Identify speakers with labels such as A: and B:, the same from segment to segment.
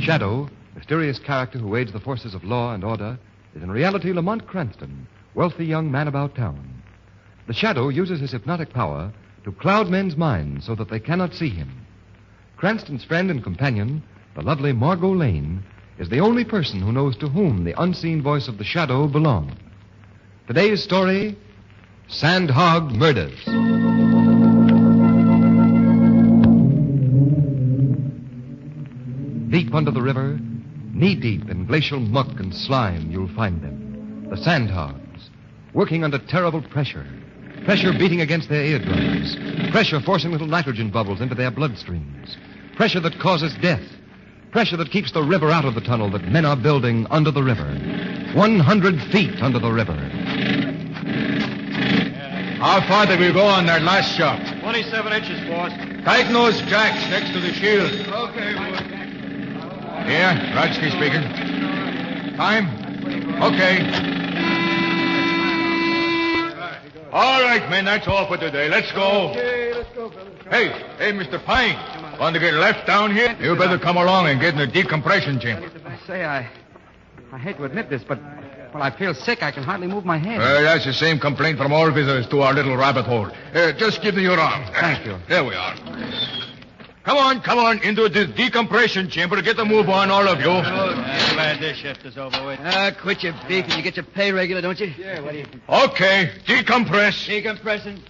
A: Shadow, mysterious character who aids the forces of law and order, is in reality Lamont Cranston, wealthy young man about town. The Shadow uses his hypnotic power to cloud men's minds so that they cannot see him. Cranston's friend and companion, the lovely Margo Lane, is the only person who knows to whom the unseen voice of the Shadow belongs. Today's story, Sandhog Murders. Deep under the river, knee-deep in glacial muck and slime, you'll find them. The Sandhogs, working under terrible pressure. Pressure beating against their eardrums. Pressure forcing little nitrogen bubbles into their bloodstreams. Pressure that causes death. Pressure that keeps the river out of the tunnel that men are building under the river. 100 feet under the river.
B: How far did we go on that last shot?
C: 27 inches, boss.
B: Tighten those jacks next to the shield.
C: Okay, boss.
B: Here, Rodsky speaking. Time? Okay. All right, men, that's all for today. Let's go.
C: Okay, let's go, fellas.
B: Hey, Mr. Pine. Want to get left down here? You better come along and get in the decompression chamber.
D: I hate to admit this, but I feel sick. I can hardly move my head.
B: That's the same complaint from all visitors to our little rabbit hole. Just give me your arm.
D: Thank you.
B: There we are. Come on, into the decompression chamber. Get the move on, all of you.
C: Glad this shift is over with.
D: Quit your beef and you get your pay regular, don't you?
C: Yeah, what do you think?
B: Okay, decompress.
D: Decompressing.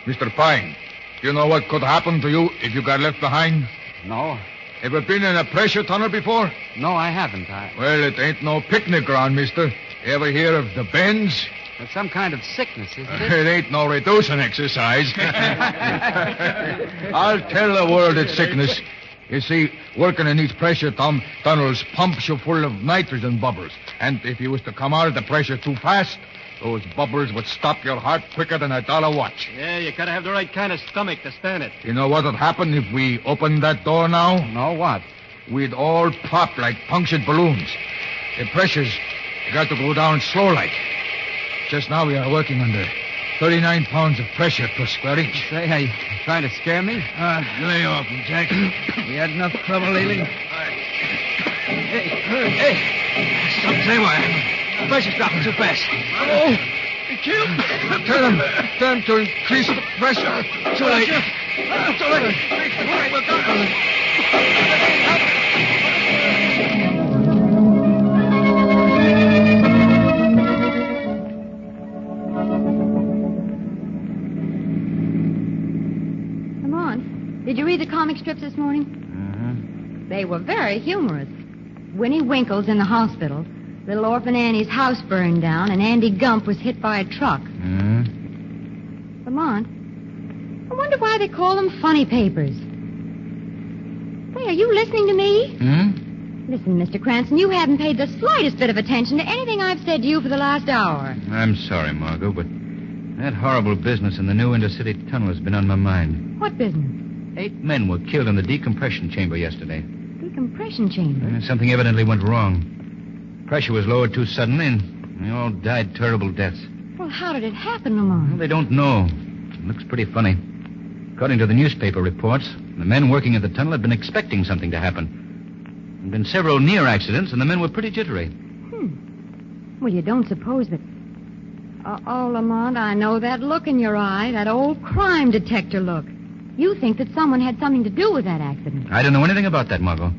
B: Mr. Pine, do you know what could happen to you if you got left behind?
D: No.
B: Ever been in a pressure tunnel before?
D: No, I haven't.
B: Well, it ain't no picnic ground, mister. Ever hear of the bends?
D: It's some kind of sickness, isn't it?
B: It ain't no reducing exercise. I'll tell the world it's sickness. You see, working in these pressure tunnels pumps you full of nitrogen bubbles. And if you was to come out of the pressure too fast, those bubbles would stop your heart quicker than $1 watch.
C: Yeah, you gotta have the right kind of stomach to stand it.
B: You know what would happen if we opened that door now?
D: No, what?
B: We'd all pop like punctured balloons. The pressure's got to go down slow like. Just now we are working under 39 pounds of pressure per square inch.
D: Say, are you trying to scare me?
B: Lay off him, Jack.
D: We had enough trouble lately. Hey.
B: Stop, say what?
D: The pressure's dropping too fast.
B: Oh, Tell him to increase the pressure.
D: Too late.
B: Too late.
E: Did you read the comic strips this morning?
D: Mm-hmm.
E: They were very humorous. Winnie Winkle's in the hospital. Little orphan Annie's house burned down, and Andy Gump was hit by a truck.
D: Mm-hmm.
E: Lamont, I wonder why they call them funny papers. Hey, are you listening to me?
D: Hmm?
E: Listen, Mr. Cranston, you haven't paid the slightest bit of attention to anything I've said to you for the last hour.
D: I'm sorry, Margo, but that horrible business in the new intercity tunnel has been on my mind.
E: What business?
D: 8 men were killed in the decompression chamber yesterday.
E: Decompression chamber?
D: Something evidently went wrong. Pressure was lowered too suddenly, and they all died terrible deaths.
E: Well, how did it happen, Lamont?
D: Well, they don't know. It looks pretty funny. According to the newspaper reports, the men working at the tunnel had been expecting something to happen. There had been several near accidents, and the men were pretty jittery.
E: Well, you don't suppose that... Oh, Lamont, I know that look in your eye, that old crime detector look. You think that someone had something to do with that accident.
D: I don't know anything about that, Margo.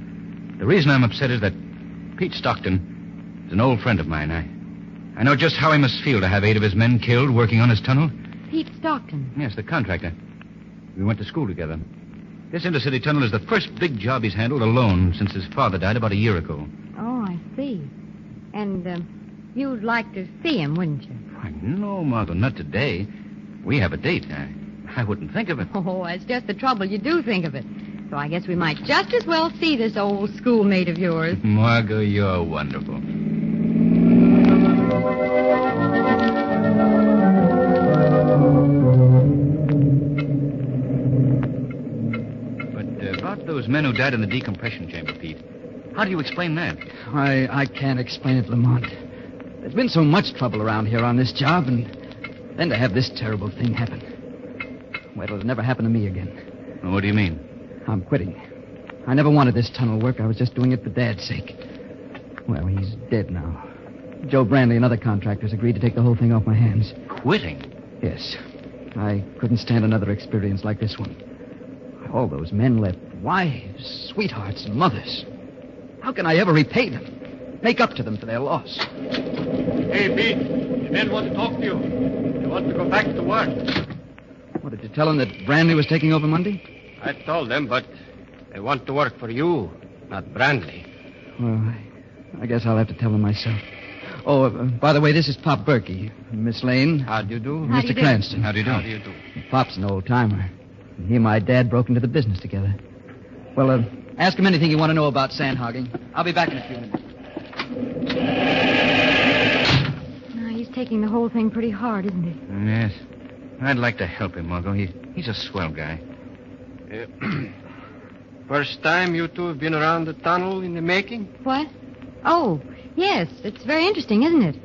D: The reason I'm upset is that Pete Stockton is an old friend of mine. I know just how he must feel to have 8 of his men killed working on his tunnel.
E: Pete Stockton?
D: Yes, the contractor. We went to school together. This intercity tunnel is the first big job he's handled alone since his father died about a year ago.
E: Oh, I see. And you'd like to see him, wouldn't you?
D: Why, no, Margo, not today. We have a date. I wouldn't think of it.
E: Oh, that's just the trouble. You do think of it. So I guess we might just as well see this old schoolmate of yours.
D: Margo, you're wonderful. But about those men who died in the decompression chamber, Pete, how do you explain that?
F: I can't explain it, Lamont. There's been so much trouble around here on this job, and then to have this terrible thing happen. Well, it'll never happen to me again.
D: What do you mean?
F: I'm quitting. I never wanted this tunnel work. I was just doing it for Dad's sake. Well, he's dead now. Joe Brandley and other contractors agreed to take the whole thing off my hands.
D: Quitting?
F: Yes. I couldn't stand another experience like this one. All those men left wives, sweethearts, and mothers. How can I ever repay them? Make up to them for their loss?
C: Hey, Pete. The men want to talk to you. They want to go back to work.
F: What, did you tell them that Brandley was taking over Monday?
C: I told them, but they want to work for you, not Brandley.
F: Well, I guess I'll have to tell them myself. Oh, by the way, this is Pop Berkey. Miss Lane.
C: How do you do?
E: How do you
F: Mr.
E: do?
F: Cranston.
D: How do you do?
C: How do you do?
F: Pop's an old-timer. He and my dad broke into the business together. Well, ask him anything you want to know about sandhogging. I'll be back in a few minutes.
E: Now, he's taking the whole thing pretty hard, isn't he?
D: Yes. I'd like to help him, Margo. He's a swell guy.
C: First time you two have been around the tunnel in the making?
E: What? Oh, yes. It's very interesting, isn't it?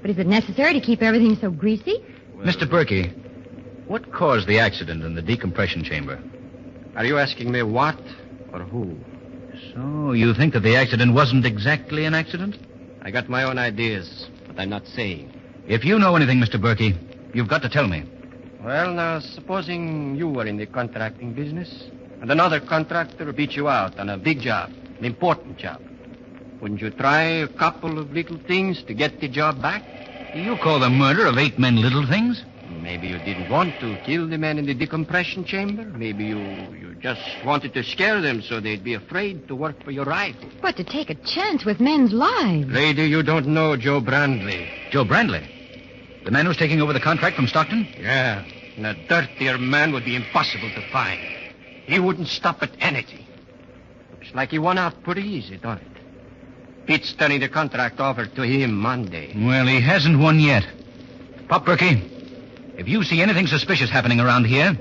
E: But is it necessary to keep everything so greasy?
D: Mr. Berkey, what caused the accident in the decompression chamber?
C: Are you asking me what or who?
D: So, you think that the accident wasn't exactly an accident?
C: I got my own ideas, but I'm not saying.
D: If you know anything, Mr. Berkey, you've got to tell me.
C: Well, now, supposing you were in the contracting business, and another contractor beat you out on a big job, an important job. Wouldn't you try a couple of little things to get the job back?
D: You call the murder of 8 men little things?
C: Maybe you didn't want to kill the men in the decompression chamber. Maybe you just wanted to scare them so they'd be afraid to work for your rival.
E: But to take a chance with men's lives.
C: Lady, you don't know Joe Brandley.
D: Joe Brandley? The man who's taking over the contract from Stockton?
C: Yeah, and a dirtier man would be impossible to find. He wouldn't stop at anything. Looks like he won out pretty easy, don't it? Pete's turning the contract over to him Monday.
D: Well, he hasn't won yet. Pop Berkey, if you see anything suspicious happening around here,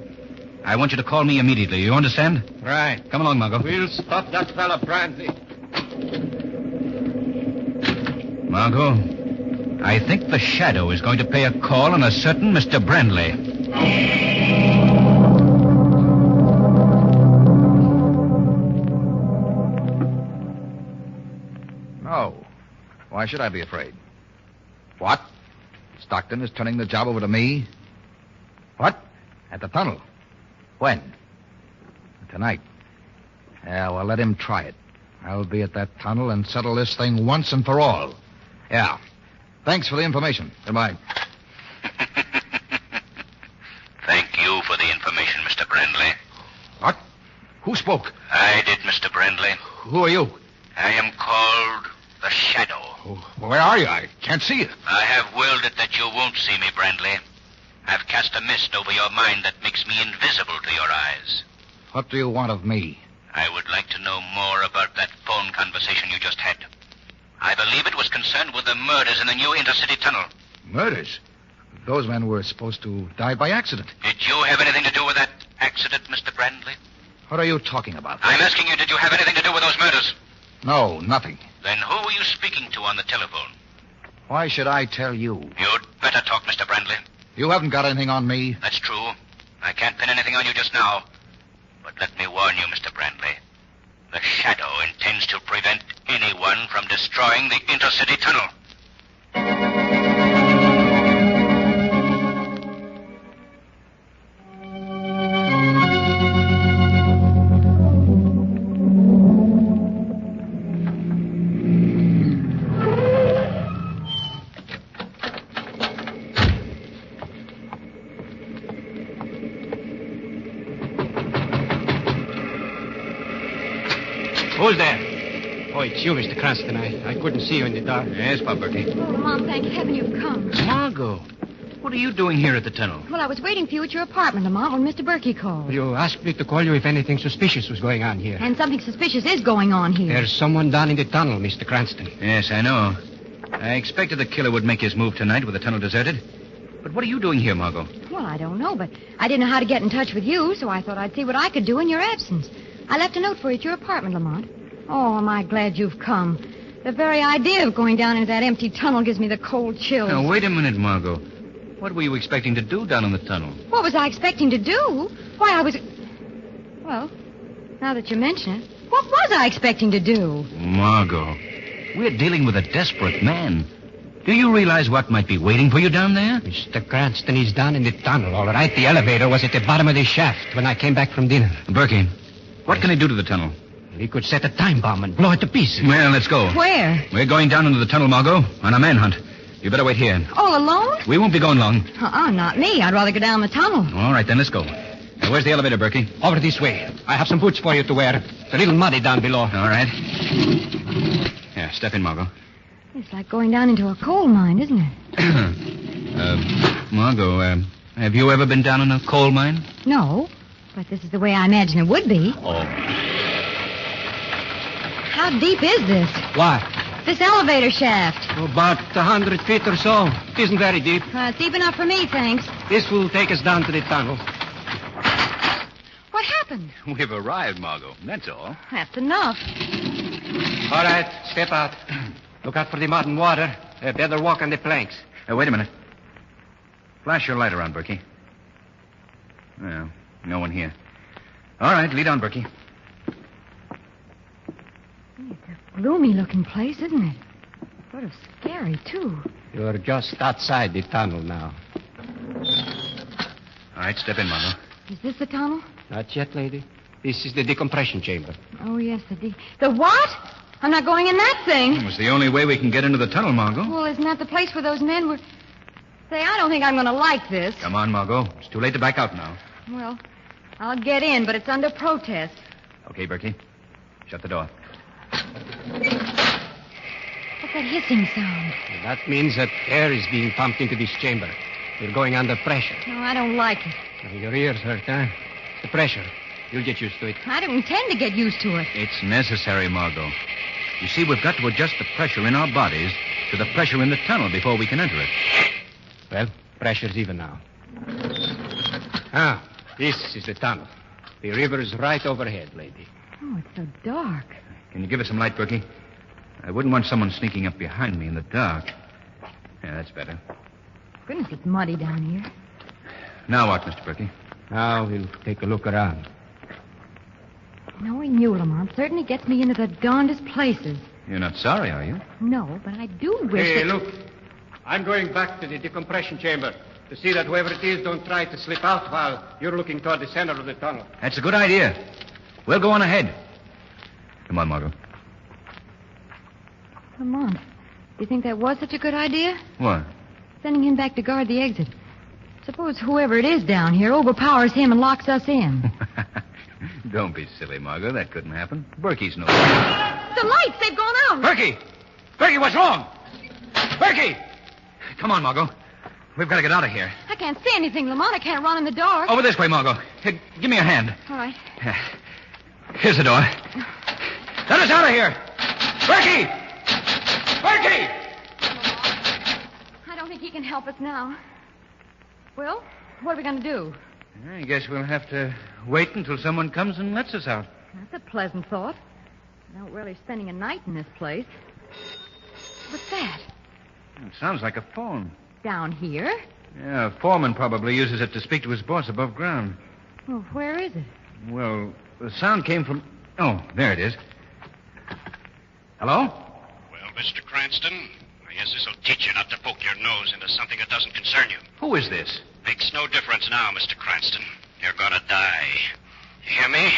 D: I want you to call me immediately. You understand?
C: Right.
D: Come along, Margo.
C: We'll stop that fella Brandley.
D: Margo, I think the Shadow is going to pay a call on a certain Mr. Brandley.
B: No. Why should I be afraid? What? Stockton is turning the job over to me? What? At the tunnel? When? Tonight. Yeah, well, let him try it. I'll be at that tunnel and settle this thing once and for all. Yeah. Thanks for the information. Goodbye.
G: Thank you for the information, Mr. Brandley.
B: What? Who spoke?
G: I did, Mr. Brandley.
B: Who are you?
G: I am called the Shadow.
B: Oh, where are you? I can't see you.
G: I have willed it that you won't see me, Brandley. I've cast a mist over your mind that makes me invisible to your eyes.
B: What do you want of me?
G: I would like to know more about that phone conversation you just had. I believe it was concerned with the murders in the new intercity tunnel.
B: Murders? Those men were supposed to die by accident.
G: Did you have anything to do with that accident, Mr. Brandley?
B: What are you talking about?
G: I'm asking you, did you have anything to do with those murders?
B: No, nothing.
G: Then who were you speaking to on the telephone?
B: Why should I tell you?
G: You'd better talk, Mr. Brandley.
B: You haven't got anything on me.
G: That's true. I can't pin anything on you just now. But let me warn you, Mr. Brandley. The Shadow intends to prevent anyone from destroying the intercity tunnel.
C: Who's there? Oh, it's you, Mr. Cranston. I couldn't see you in the dark.
D: Yes, Pop Berkey.
E: Oh, Mom, thank heaven you've come.
D: Margo, what are you doing here at the tunnel?
E: Well, I was waiting for you at your apartment, Lamont, when Mr. Berkey called.
C: You asked me to call you if anything suspicious was going on here.
E: And something suspicious is going on here.
C: There's someone down in the tunnel, Mr. Cranston.
D: Yes, I know. I expected the killer would make his move tonight with the tunnel deserted. But what are you doing here, Margo?
E: Well, I don't know, but I didn't know how to get in touch with you, so I thought I'd see what I could do in your absence. I left a note for you at your apartment, Lamont. Oh, am I glad you've come. The very idea of going down into that empty tunnel gives me the cold chills.
D: Now, wait a minute, Margo. What were you expecting to do down in the tunnel?
E: What was I expecting to do? Why, I was... Well, now that you mention it... What was I expecting to do?
D: Margo, we're dealing with a desperate man. Do you realize what might be waiting for you down there?
C: Mr. Cranston is down in the tunnel, all right. The elevator was at the bottom of the shaft when I came back from dinner.
D: Berkey, what can he do to the tunnel?
C: He could set a time bomb and blow it to pieces.
D: Well, let's go.
E: Where?
D: We're going down into the tunnel, Margo, on a manhunt. You better wait here.
E: All alone?
D: We won't be going long.
E: Not me. I'd rather go down the tunnel.
D: All right, then, let's go. Now, where's the elevator, Berkey?
C: Over this way. I have some boots for you to wear. It's a little muddy down below.
D: All right. Yeah, step in, Margo.
E: It's like going down into a coal mine, isn't it?
D: Margo, have you ever been down in a coal mine?
E: No, but this is the way I imagine it would be.
D: Oh.
E: How deep is this?
C: What?
E: This elevator shaft.
C: About 100 feet or so. It isn't very deep.
E: It's deep enough for me, thanks.
C: This will take us down to the tunnel.
E: What happened?
D: We've arrived, Margo. That's all.
E: That's enough.
C: All right, step out. Look out for the mud and water. Better walk on the planks.
D: Wait a minute. Flash your light around, Berkey. Well, no one here. All right, lead on, Berkey.
E: It's a gloomy-looking place, isn't it? Sort of scary, too.
C: You're just outside the tunnel now.
D: All right, step in, Margo.
E: Is this the tunnel?
C: Not yet, lady. This is the decompression chamber.
E: Oh, yes, the what? I'm not going in that thing.
D: It was the only way we can get into the tunnel, Margo.
E: Well, isn't that the place where those men were... Say, I don't think I'm going to like this.
D: Come on, Margo. It's too late to back out now.
E: Well, I'll get in, but it's under protest.
D: Okay, Berkey. Shut the door.
E: What's that hissing sound?
C: That means that air is being pumped into this chamber. We're going under pressure.
E: No, I don't like it.
C: Your ears hurt, huh? The pressure. You'll get used to it.
E: I don't intend to get used to it.
D: It's necessary, Margo. You see, we've got to adjust the pressure in our bodies to the pressure in the tunnel before we can enter it.
C: Well, pressure's even now. This is the tunnel. The river is right overhead, lady.
E: Oh, it's so dark.
D: Can you give us some light, Berkey? I wouldn't want someone sneaking up behind me in the dark. Yeah, that's better.
E: Goodness, it's muddy down here.
D: Now what, Mr. Berkey?
C: Now we'll take a look around.
E: Knowing you, Lamont, certainly gets me into the darndest places.
D: You're not sorry, are you?
E: No, but I do wish
C: Hey,
E: that...
C: look. I'm going back to the decompression chamber to see that whoever it is don't try to slip out while you're looking toward the center of the tunnel.
D: That's a good idea. We'll go on ahead. Come on, Margo.
E: Lamont, do you think that was such a good idea?
D: What?
E: Sending him back to guard the exit. Suppose whoever it is down here overpowers him and locks us in.
D: Don't be silly, Margo. That couldn't happen. Berkey's no...
E: The lights, they've gone out.
D: Berkey! Berkey, what's wrong? Berkey! Come on, Margo. We've got to get out of here.
E: I can't see anything, Lamont. I can't run in the dark.
D: Over this way, Margo. Here, give me a hand.
E: All right.
D: Here's the door. Let us out of here! Berkey! Berkey!
E: I don't think he can help us now. Well, what are we going to do?
D: I guess we'll have to wait until someone comes and lets us out.
E: That's a pleasant thought. Not really spending a night in this place. What's that?
D: It sounds like a phone.
E: Down here?
D: Yeah, a foreman probably uses it to speak to his boss above ground.
E: Well, where is it?
D: Well, the sound came from... Oh, there it is. Hello?
H: Well, Mr. Cranston, I guess this'll teach you not to poke your nose into something that doesn't concern you.
D: Who is this?
H: Makes no difference now, Mr. Cranston. You're gonna die. You hear me?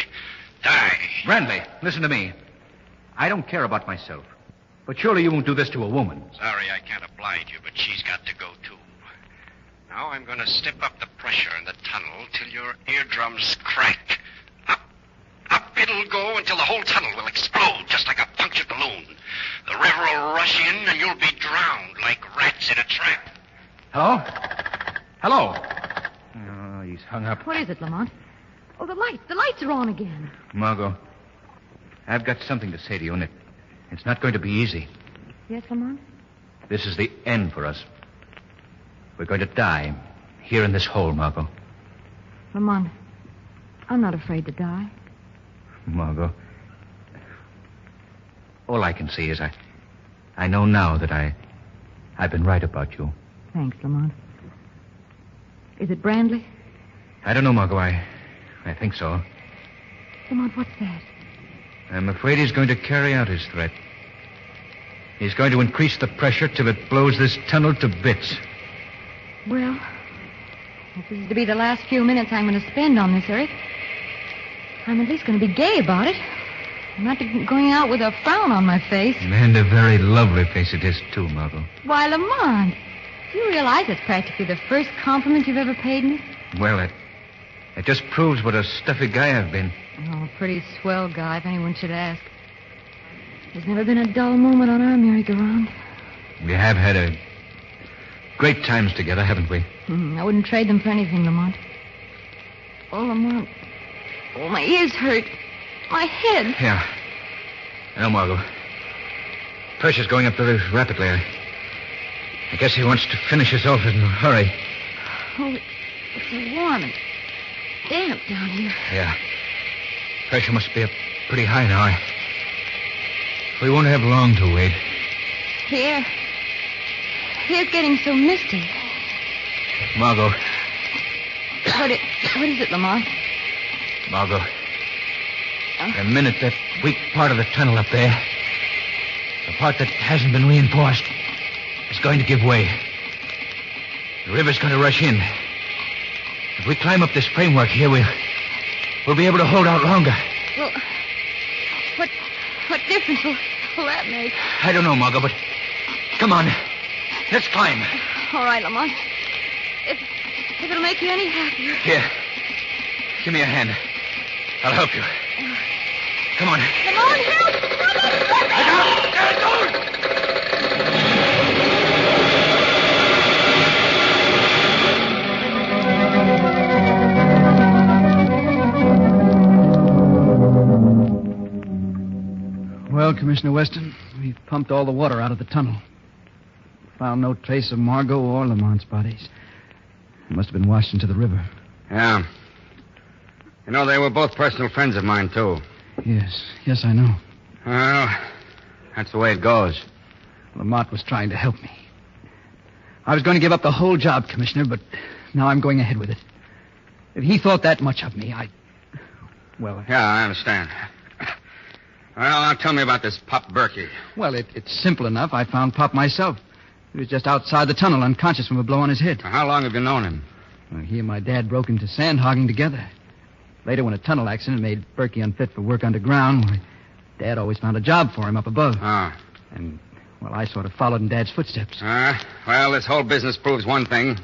H: Die.
D: Brandley, listen to me. I don't care about myself. But surely you won't do this to a woman.
H: Sorry I can't oblige you, but she's got to go, too. Now I'm gonna step up the pressure in the tunnel till your eardrums crack. Up it'll go until the whole tunnel will explode, just like a punctured balloon. The river will rush in, and you'll be drowned like rats in a trap.
D: Hello? Hello? Oh, he's hung up.
E: What is it, Lamont? Oh, the lights. The lights are on again.
D: Margo, I've got something to say to you, and it's not going to be easy.
E: Yes, Lamont?
D: This is the end for us. We're going to die here in this hole, Margo.
E: Lamont, I'm not afraid to die.
D: Margo, all I can see is I know now that I've been right about you.
E: Thanks, Lamont. Is it Brandley?
D: I don't know, Margo. I think so.
E: Lamont, what's that?
D: I'm afraid he's going to carry out his threat. He's going to increase the pressure till it blows this tunnel to bits.
E: Well, if this is to be the last few minutes I'm going to spend on this earth, I'm at least going to be gay about it. I'm not going out with a frown on my face.
D: And a very lovely face it is, too, Margo.
E: Why, Lamont, do you realize it's practically the first compliment you've ever paid me?
D: Well, it just proves what a stuffy guy I've been.
E: Oh, a pretty swell guy, if anyone should ask. There's never been a dull moment on our merry-go-round.
D: We have had great times together, haven't we?
E: I wouldn't trade them for anything, Lamont. Oh, Lamont. Oh, my ears hurt. My head.
D: Yeah. Now, Margo. Pressure's going up very rapidly. I guess he wants to finish us off in a hurry.
E: Oh, it's so warm and damp down here.
D: Yeah. Pressure must be up pretty high now. We won't have long to wait.
E: The air's getting so misty.
D: Margo.
E: What is it, Lamont?
D: Margo. The minute that weak part of the tunnel up there, the part that hasn't been reinforced, is going to give way. The river's going to rush in. If we climb up this framework here, we'll be able to hold out longer.
E: Well, what difference will that make?
D: I don't know, Margo, but come on. Let's climb.
E: All right, Lamont. If it'll make you any happier.
D: Here. Give me a hand. I'll help you. Come on.
E: Lamont, help!
F: Well, Commissioner Weston, we've pumped all the water out of the tunnel. Found no trace of Margo or Lamont's bodies. They must have been washed into the river.
H: Yeah. You know, they were both personal friends of mine, too.
F: Yes, I know.
H: Well, that's the way it goes.
F: Lamont was trying to help me. I was going to give up the whole job, Commissioner, but now I'm going ahead with it. If he thought that much of me, Well...
H: Yeah, I understand. Well, now tell me about this Pop Berkey.
F: Well, it's simple enough. I found Pop myself. He was just outside the tunnel, unconscious from a blow on his head.
H: How long have you known him?
F: Well, he and my dad broke into sandhogging together. Later, when a tunnel accident made Berkey unfit for work underground, Dad always found a job for him up above.
H: Ah.
F: And, I sort of followed in Dad's footsteps.
H: Well, this whole business proves one thing.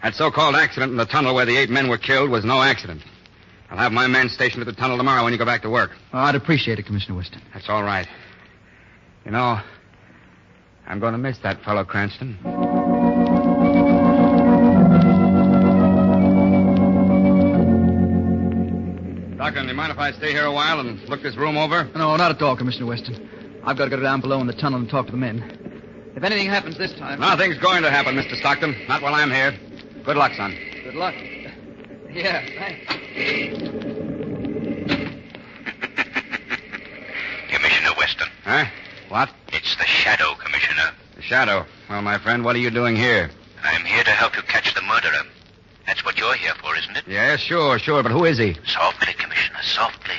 H: That so-called accident in the tunnel where the 8 men were killed was no accident. I'll have my men stationed at the tunnel tomorrow when you go back to work.
F: Oh, I'd appreciate it, Commissioner Weston.
H: That's all right. You know, I'm going to miss that fellow Cranston. Doctor, do you mind if I stay here a while and look this room over?
F: No, not at all, Commissioner Weston. I've got to go down below in the tunnel and talk to the men. If anything happens this time...
H: Nothing's going to happen, Mr. Stockton. Not while I'm here. Good luck, son.
F: Good luck. Yeah, thanks.
G: Commissioner Weston.
H: Huh? What?
G: It's the Shadow, Commissioner.
H: The Shadow. Well, my friend, what are you doing here?
G: I'm here to help you catch the murderer. That's what you're here for, isn't it?
H: Yeah, sure, but who is he?
G: Softly, Commissioner, softly.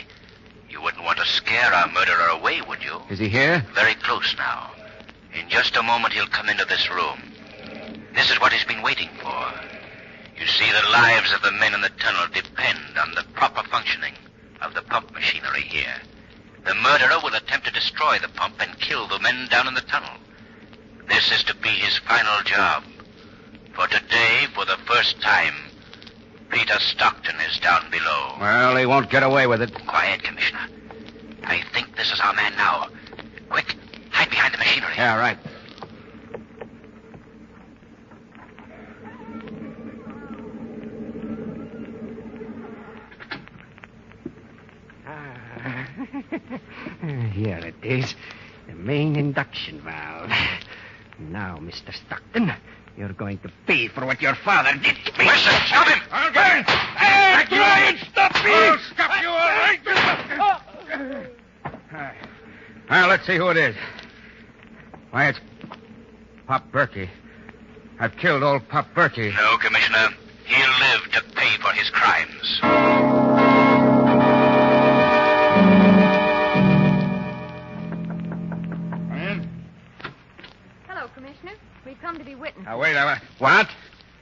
G: You wouldn't want to scare our murderer away, would you?
H: Is he here?
G: Very close now. In just a moment, he'll come into this room. This is what he's been waiting for. You see, the lives of the men in the tunnel depend on the proper functioning of the pump machinery here. The murderer will attempt to destroy the pump and kill the men down in the tunnel. This is to be his final job. For today, for the first time, Peter Stockton is down below.
H: Well, he won't get away with it.
G: Quiet, Commissioner. I think this is our man now. Quick, hide behind the machinery.
H: Yeah, right.
C: Here it is. The main induction valve. Now, Mr. Stockton, you're going to pay for what your father did to me.
G: Weston, stop him!
H: I'll get him! Hey, try and stop me! I'll stop you, all right? Well, let's see who it is. Why, it's Pop Berkey. I've killed old Pop Berkey.
G: No, Commissioner. He'll live to pay for his crimes.
H: What?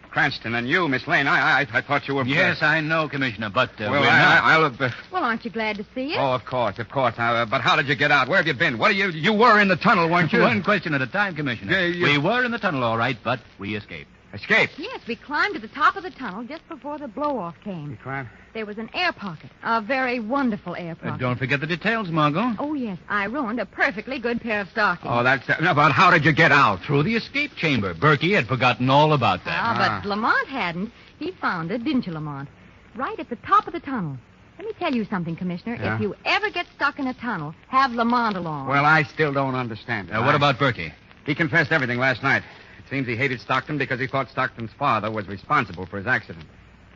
H: Cranston and you, Miss Lane. I thought you were...
D: Yes, I know, Commissioner, but
H: well,
D: we're not.
H: I'll...
E: Well, aren't you glad to see it?
H: Oh, of course. But how did you get out? Where have you been? What are you... You were in the tunnel, weren't you?
D: One question at a time, Commissioner.
H: Yeah,
D: We were in the tunnel, all right, but we escaped.
H: Escaped?
E: Yes, we climbed to the top of the tunnel just before the blow-off came.
H: You climbed?
E: There was an air pocket, a very wonderful air pocket.
D: Don't forget the details, Margot.
E: Oh, yes, I ruined a perfectly good pair of stockings.
H: Oh, that's... No, but how did you get out?
D: Through the escape chamber. Berkey had forgotten all about that.
E: But Lamont hadn't. He found it, didn't you, Lamont? Right at the top of the tunnel. Let me tell you something, Commissioner.
H: Yeah?
E: If you ever get stuck in a tunnel, have Lamont along.
H: Well, I still don't understand.
D: What about Berkey?
H: He confessed everything last night. It seems he hated Stockton because he thought Stockton's father was responsible for his accident.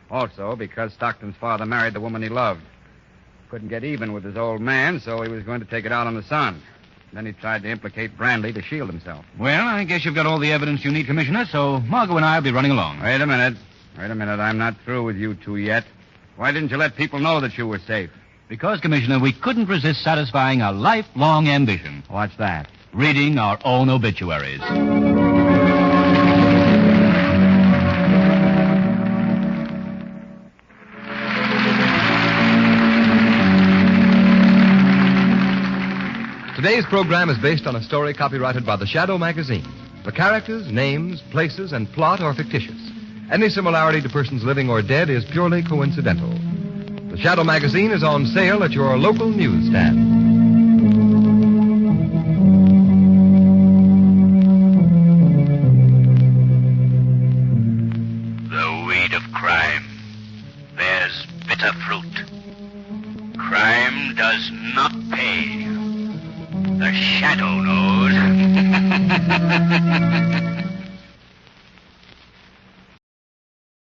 H: Also, because Stockton's father married the woman he loved. Couldn't get even with his old man, so he was going to take it out on the son. Then he tried to implicate Brandley to shield himself.
D: Well, I guess you've got all the evidence you need, Commissioner, so Margot and I will be running along.
H: Wait a minute. I'm not through with you two yet. Why didn't you let people know that you were safe?
D: Because, Commissioner, we couldn't resist satisfying a lifelong ambition.
H: What's that?
D: Reading our own obituaries.
A: Today's program is based on a story copyrighted by the Shadow magazine. The characters, names, places, and plot are fictitious. Any similarity to persons living or dead is purely coincidental. The Shadow magazine is on sale at your local newsstand.
G: The weed of crime bears bitter fruit. Crime does not pay. The Shadow knows.